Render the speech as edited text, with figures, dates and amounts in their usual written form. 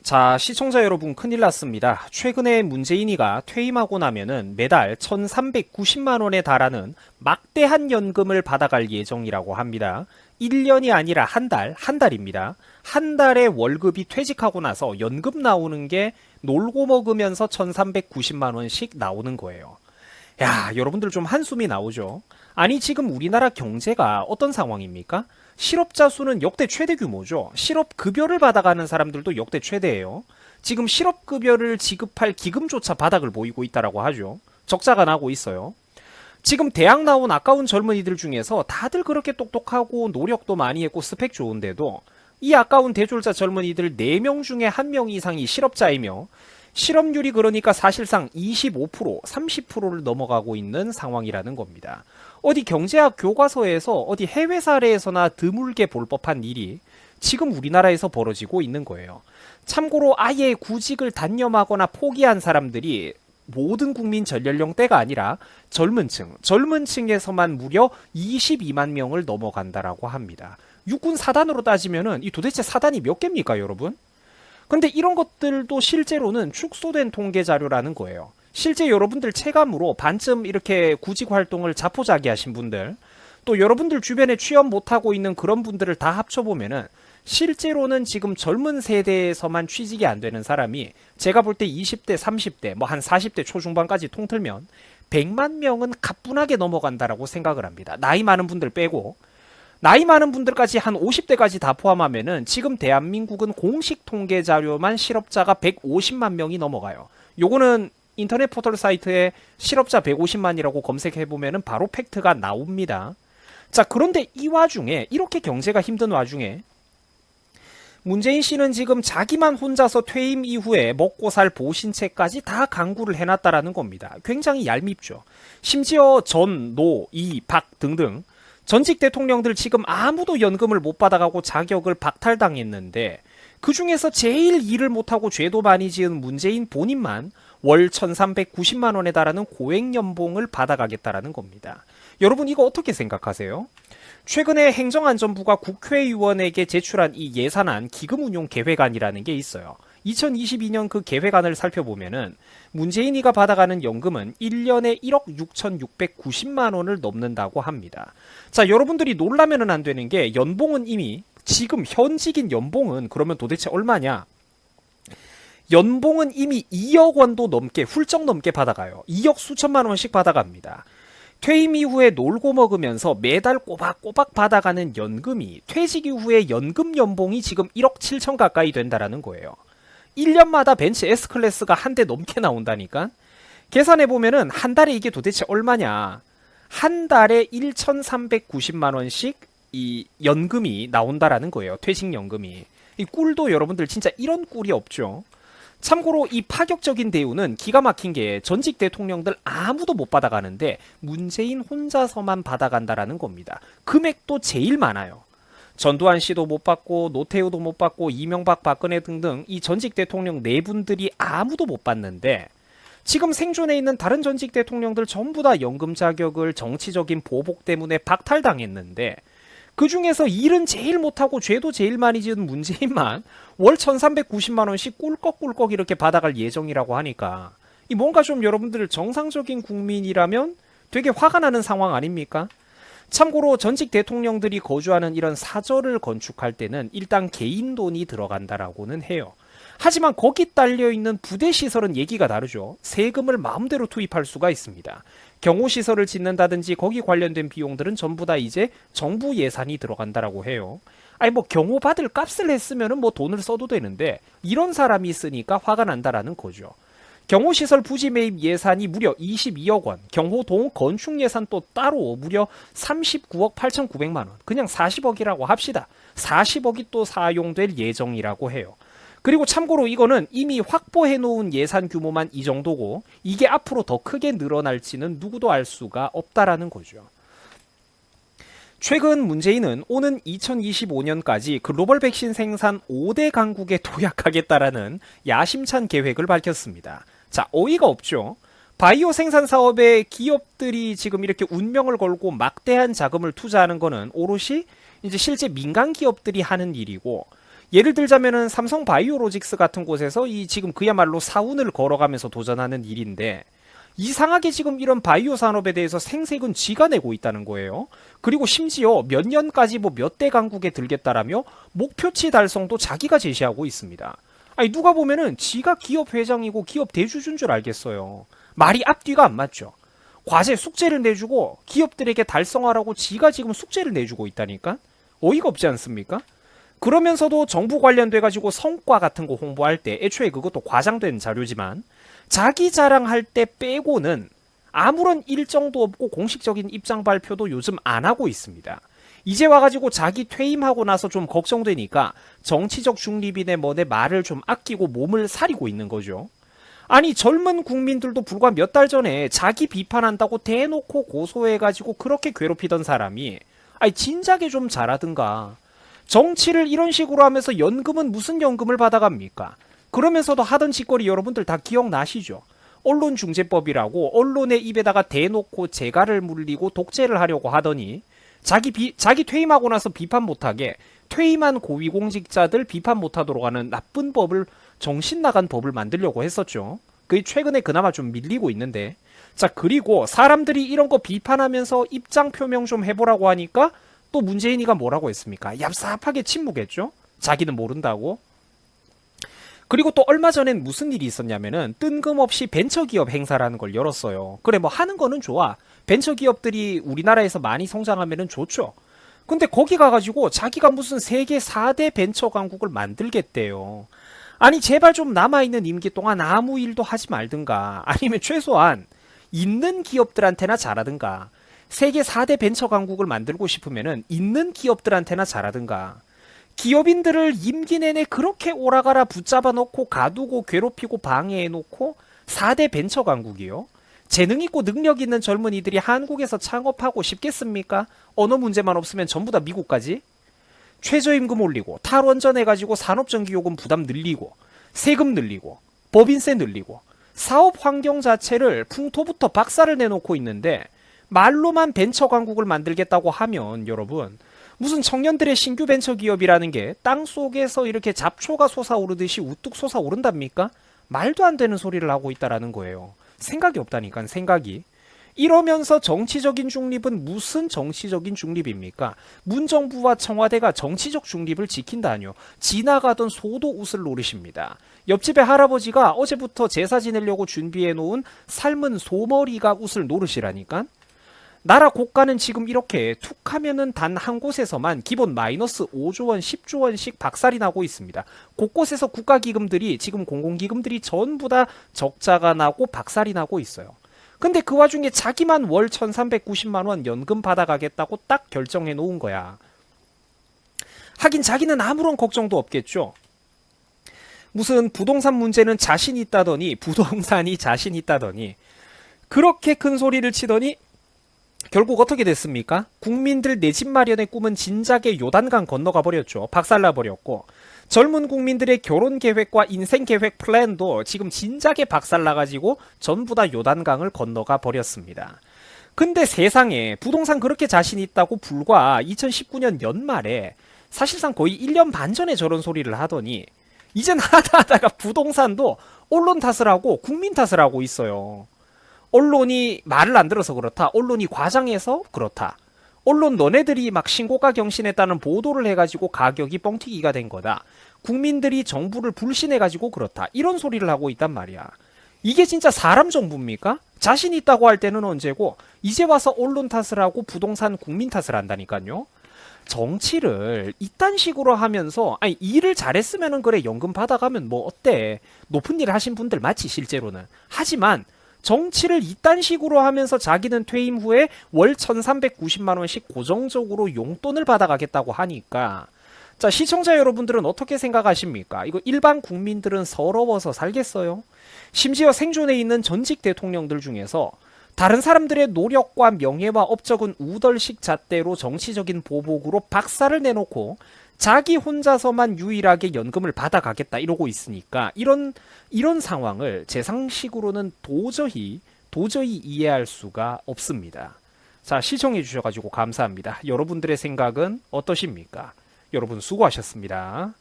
자, 시청자 여러분 큰일 났습니다. 최근에 문재인이가 퇴임하고 나면은 매달 1390만 원에 달하는 막대한 연금을 받아갈 예정이라고 합니다. 1년이 아니라 한 달입니다. 한 달에 월급이 퇴직하고 나서 연금 나오는 게 놀고 먹으면서 1390만 원씩 나오는 거예요. 야, 여러분들 좀 한숨이 나오죠? 아니, 지금 우리나라 경제가 어떤 상황입니까? 실업자 수는 역대 최대 규모죠. 실업급여를 받아가는 사람들도 역대 최대예요. 지금 실업급여를 지급할 기금조차 바닥을 보이고 있다라고 하죠. 적자가 나고 있어요. 지금 대학 나온 아까운 젊은이들 중에서 다들 그렇게 똑똑하고 노력도 많이 했고 스펙 좋은데도 이 아까운 대졸자 젊은이들 4명 중에 1명 이상이 실업자이며 실업률이 그러니까 사실상 25%, 30%를 넘어가고 있는 상황이라는 겁니다. 어디 경제학 교과서에서 어디 해외 사례에서나 드물게 볼 법한 일이 지금 우리나라에서 벌어지고 있는 거예요. 참고로 아예 구직을 단념하거나 포기한 사람들이 모든 국민 전연령대가 아니라 젊은 층에서만 무려 22만 명을 넘어간다라고 합니다. 육군 사단으로 따지면은 이 도대체 사단이 몇 개입니까, 여러분? 근데 이런 것들도 실제로는 축소된 통계 자료라는 거예요. 실제 여러분들 체감으로 반쯤 이렇게 구직 활동을 자포자기하신 분들, 또 여러분들 주변에 취업 못하고 있는 그런 분들을 다 합쳐보면은 실제로는 지금 젊은 세대에서만 취직이 안 되는 사람이 제가 볼 때 20대, 30대, 뭐 한 40대 초중반까지 통틀면 100만 명은 가뿐하게 넘어간다라고 생각을 합니다. 나이 많은 분들 빼고. 나이 많은 분들까지 한 50대까지 다 포함하면은 지금 대한민국은 공식 통계 자료만 실업자가 150만 명이 넘어가요. 요거는 인터넷 포털 사이트에 실업자 150만이라고 검색해보면은 바로 팩트가 나옵니다. 자, 그런데 이 와중에, 이렇게 경제가 힘든 와중에 문재인 씨는 지금 자기만 혼자서 퇴임 이후에 먹고 살 보신채까지 다 강구를 해놨다라는 겁니다. 굉장히 얄밉죠. 심지어 전, 노, 이, 박 등등 전직 대통령들 지금 아무도 연금을 못 받아가고 자격을 박탈당했는데 그 중에서 제일 일을 못하고 죄도 많이 지은 문재인 본인만 월 1390만 원에 달하는 고액연봉을 받아가겠다라는 겁니다. 여러분 이거 어떻게 생각하세요? 최근에 행정안전부가 국회의원에게 제출한 이 예산안 기금운용계획안이라는 게 있어요. 2022년 그 계획안을 살펴보면은 문재인이가 받아가는 연금은 1년에 1억 6,690만 원을 넘는다고 합니다. 자, 여러분들이 놀라면은 안 되는 게 연봉은 이미 지금 현직인 연봉은 그러면 도대체 얼마냐? 연봉은 이미 2억 원도 넘게 훌쩍 넘게 받아가요. 2억 수천만 원씩 받아갑니다. 퇴임 이후에 놀고 먹으면서 매달 꼬박꼬박 받아가는 연금이 퇴직 이후에 연금 연봉이 지금 1억 7천 가까이 된다라는 거예요. 1년마다 벤츠 S클래스가 한 대 넘게 나온다니까? 계산해보면은 한 달에 이게 도대체 얼마냐? 한 달에 1,390만 원씩 이 연금이 나온다라는 거예요. 퇴직연금이. 이 꿀도 여러분들 진짜 이런 꿀이 없죠. 참고로 이 파격적인 대우는 기가 막힌 게 전직 대통령들 아무도 못 받아가는데 문재인 혼자서만 받아간다라는 겁니다. 금액도 제일 많아요. 전두환 씨도 못 받고 노태우도 못 받고 이명박 박근혜 등등 이 전직 대통령 네 분들이 아무도 못 받는데 지금 생존해 있는 다른 전직 대통령들 전부 다 연금 자격을 정치적인 보복 때문에 박탈당했는데 그 중에서 일은 제일 못하고 죄도 제일 많이 지은 문재인만 월 1390만 원씩 꿀꺽꿀꺽 이렇게 받아갈 예정이라고 하니까 이 뭔가 좀 여러분들 정상적인 국민이라면 되게 화가 나는 상황 아닙니까? 참고로 전직 대통령들이 거주하는 이런 사저를 건축할 때는 일단 개인 돈이 들어간다라고는 해요. 하지만 거기 딸려있는 부대시설은 얘기가 다르죠. 세금을 마음대로 투입할 수가 있습니다. 경호시설을 짓는다든지 거기 관련된 비용들은 전부 다 이제 정부 예산이 들어간다라고 해요. 아니 뭐 경호받을 값을 했으면은 뭐 돈을 써도 되는데 이런 사람이 쓰니까 화가 난다라는 거죠. 경호시설 부지 매입 예산이 무려 22억 원, 경호동 건축 예산 또 따로 무려 39억 8,900만 원, 그냥 40억이라고 합시다. 40억이 또 사용될 예정이라고 해요. 그리고 참고로 이거는 이미 확보해 놓은 예산 규모만 이 정도고 이게 앞으로 더 크게 늘어날지는 누구도 알 수가 없다라는 거죠. 최근 문재인은 오는 2025년까지 글로벌 백신 생산 5대 강국에 도약하겠다라는 야심찬 계획을 밝혔습니다. 자, 어이가 없죠. 바이오 생산 사업에 기업들이 지금 이렇게 운명을 걸고 막대한 자금을 투자하는 거는 오롯이 이제 실제 민간 기업들이 하는 일이고 예를 들자면은 삼성 바이오로직스 같은 곳에서 이 지금 그야말로 사운을 걸어가면서 도전하는 일인데 이상하게 지금 이런 바이오 산업에 대해서 생색은 쥐가 내고 있다는 거예요. 그리고 심지어 몇 년까지 뭐 몇 대 강국에 들겠다라며 목표치 달성도 자기가 제시하고 있습니다. 아니 누가 보면은 지가 기업 회장이고 기업 대주주인 줄 알겠어요. 말이 앞뒤가 안 맞죠. 과제 숙제를 내주고 기업들에게 달성하라고 지가 지금 숙제를 내주고 있다니까? 어이가 없지 않습니까? 그러면서도 정부 관련돼 가지고 성과 같은 거 홍보할 때 애초에 그것도 과장된 자료지만 자기 자랑할 때 빼고는 아무런 일정도 없고 공식적인 입장 발표도 요즘 안 하고 있습니다. 이제 와가지고 자기 퇴임하고 나서 좀 걱정되니까 정치적 중립이네 뭐네 말을 좀 아끼고 몸을 사리고 있는 거죠. 아니 젊은 국민들도 불과 몇 달 전에 자기 비판한다고 대놓고 고소해가지고 그렇게 괴롭히던 사람이 아니 진작에 좀 잘하든가. 정치를 이런 식으로 하면서 연금은 무슨 연금을 받아갑니까? 그러면서도 하던 짓거리 여러분들 다 기억나시죠? 언론중재법이라고 언론의 입에다가 대놓고 재갈을 물리고 독재를 하려고 하더니 자기 퇴임하고 나서 비판 못하게 퇴임한 고위공직자들 비판 못하도록 하는 나쁜 법을 정신 나간 법을 만들려고 했었죠. 그게 최근에 그나마 좀 밀리고 있는데 자 그리고 사람들이 이런 거 비판하면서 입장 표명 좀 해보라고 하니까 또 문재인이가 뭐라고 했습니까? 얍삽하게 침묵했죠. 자기는 모른다고. 그리고 또 얼마 전엔 무슨 일이 있었냐면은 뜬금없이 벤처기업 행사라는 걸 열었어요. 그래 뭐 하는 거는 좋아. 벤처기업들이 우리나라에서 많이 성장하면은 좋죠. 근데 거기 가가지고 자기가 무슨 세계 4대 벤처 강국을 만들겠대요. 아니 제발 좀 남아있는 임기 동안 아무 일도 하지 말든가 아니면 최소한 있는 기업들한테나 잘하든가 세계 4대 벤처 강국을 만들고 싶으면은 있는 기업들한테나 잘하든가 기업인들을 임기 내내 그렇게 오라가라 붙잡아 놓고 가두고 괴롭히고 방해해 놓고 4대 벤처 강국이요? 재능 있고 능력 있는 젊은이들이 한국에서 창업하고 싶겠습니까? 언어 문제만 없으면 전부 다 미국까지? 최저임금 올리고 탈원전 해가지고 산업전기요금 부담 늘리고 세금 늘리고 법인세 늘리고 사업 환경 자체를 풍토부터 박살을 내놓고 있는데 말로만 벤처 강국을 만들겠다고 하면 여러분 무슨 청년들의 신규 벤처 기업이라는 게 땅속에서 이렇게 잡초가 솟아오르듯이 우뚝 솟아오른답니까? 말도 안 되는 소리를 하고 있다라는 거예요. 생각이 없다니까 생각이. 이러면서 정치적인 중립은 무슨 정치적인 중립입니까? 문정부와 청와대가 정치적 중립을 지킨다뇨. 지나가던 소도 웃을 노릇입니다. 옆집의 할아버지가 어제부터 제사 지내려고 준비해 놓은 삶은 소머리가 웃을 노릇이라니까? 나라 고가는 지금 이렇게 툭 하면은 단 한 곳에서만 기본 마이너스 5조 원, 10조 원씩 박살이 나고 있습니다. 곳곳에서 국가기금들이 지금 공공기금들이 전부 다 적자가 나고 박살이 나고 있어요. 근데 그 와중에 자기만 월 1390만 원 연금 받아가겠다고 딱 결정해 놓은 거야. 하긴 자기는 아무런 걱정도 없겠죠. 무슨 부동산 문제는 자신 있다더니 부동산이 자신 있다더니 그렇게 큰 소리를 치더니 결국 어떻게 됐습니까? 국민들 내 집 마련의 꿈은 진작에 요단강 건너가 버렸죠. 박살나 버렸고 젊은 국민들의 결혼 계획과 인생 계획 플랜도 지금 진작에 박살나가지고 전부 다 요단강을 건너가 버렸습니다. 근데 세상에 부동산 그렇게 자신 있다고 불과 2019년 연말에 사실상 거의 1년 반 전에 저런 소리를 하더니 이젠 하다가 부동산도 언론 탓을 하고 국민 탓을 하고 있어요. 언론이 말을 안 들어서 그렇다. 언론이 과장해서 그렇다. 언론 너네들이 막 신고가 경신했다는 보도를 해가지고 가격이 뻥튀기가 된 거다. 국민들이 정부를 불신해가지고 그렇다. 이런 소리를 하고 있단 말이야. 이게 진짜 사람 정부입니까? 자신 있다고 할 때는 언제고 이제 와서 언론 탓을 하고 부동산 국민 탓을 한다니까요. 정치를 이딴 식으로 하면서 아니 일을 잘했으면은 그래 연금 받아가면 뭐 어때. 높은 일 하신 분들 맞지 실제로는. 하지만 정치를 이딴 식으로 하면서 자기는 퇴임 후에 월 1390만 원씩 고정적으로 용돈을 받아가겠다고 하니까 자 시청자 여러분들은 어떻게 생각하십니까? 이거 일반 국민들은 서러워서 살겠어요? 심지어 생존에 있는 전직 대통령들 중에서 다른 사람들의 노력과 명예와 업적은 우덜식 잣대로 정치적인 보복으로 박살을 내놓고 자기 혼자서만 유일하게 연금을 받아가겠다 이러고 있으니까 이런 상황을 제 상식으로는 도저히 이해할 수가 없습니다. 자 시청해 주셔가지고 감사합니다. 여러분들의 생각은 어떠십니까? 여러분 수고하셨습니다.